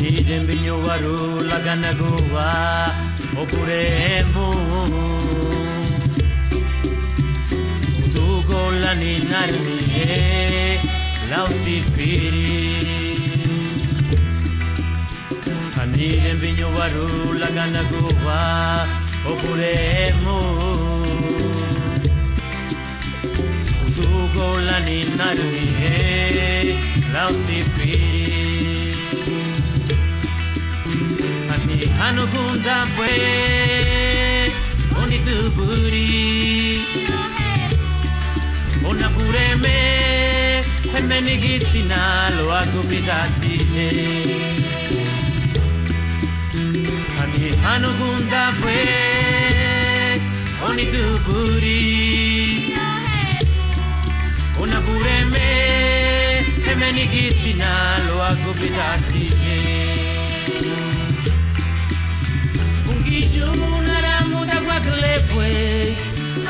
Aniden binyo waru lagana goa opuremo Tugo la ninarni lausifiri Aniden binyo waru lagana goa opuremo Tugo la ninarni lausifiri Hanu gunda pue Oni tuburi Ona pure me Hemeni gitina lo aku pidasi Ani hanu gunda pue Oni tuburi Ona pure me Hemeni gitina lo aku pidasi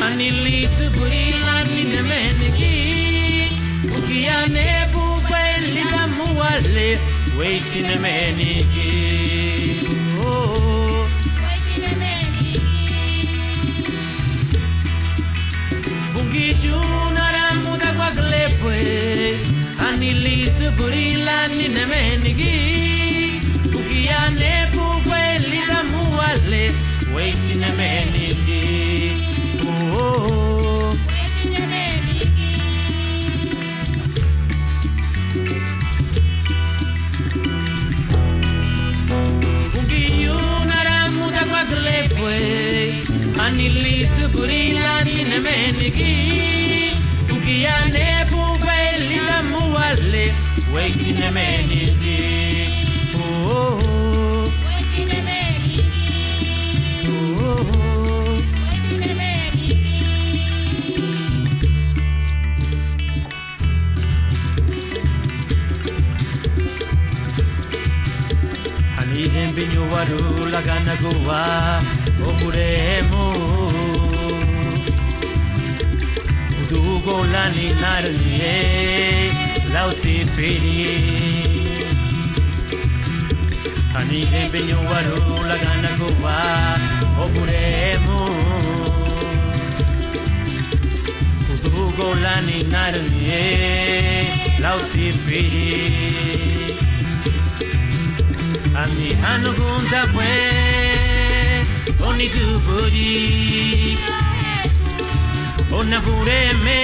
Anilitu burila nine meniki Ukiane bupe lila muale Waitine meniki Waitine meniki Bungi junara muda kwa glepwe Anilitu burila nine meniki Ukiane bupe lila muale Waitine meniki Anilitu burila nine meniki Ukiane bupe lila muale Waitine meniki Waitine meniki Waitine meniki Aniden binyo waru lagana goa Opuremo Udugo la ninarnie lausifiri Aniden binyo waru lagana goa Opuremo Udugo la ninarnie lausifiri Ani hanu gunda pue Oni tuburi Ona pure me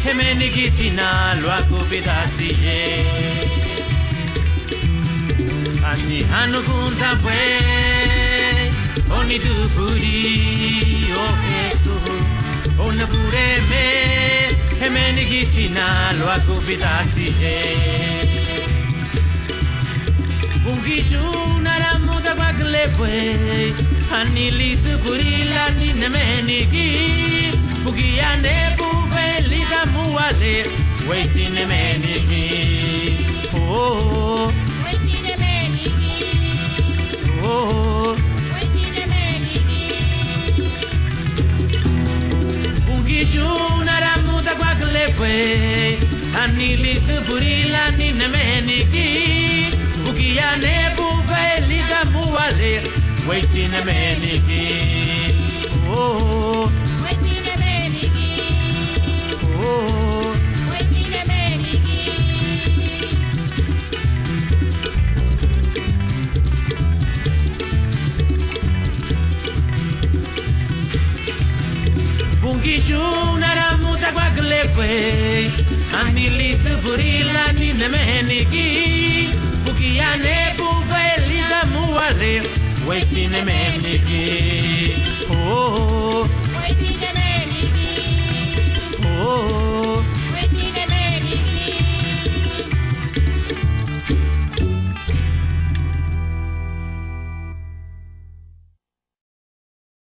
Hemeni gitina lo aku pidasi Ani hanu gunda pue Oni tuburi Oh Jesus Ona pure me Hemeni gitina lo aku pidasi Bungi junara muda baglepwe Anilitu burila nine meniki Bugiane bupe lida muale Waitine meniki Waitine meniki Waitine meniki Bungi junara muda baglepwe Anilitu burila nine meniki Bugiane bupe lida muale Waitine meniki Waitine meniki Waitine meniki Bungi junara muta kwa glepwe Anilitu burila nine meniki Bugiane bupe lila muale Waitine meniki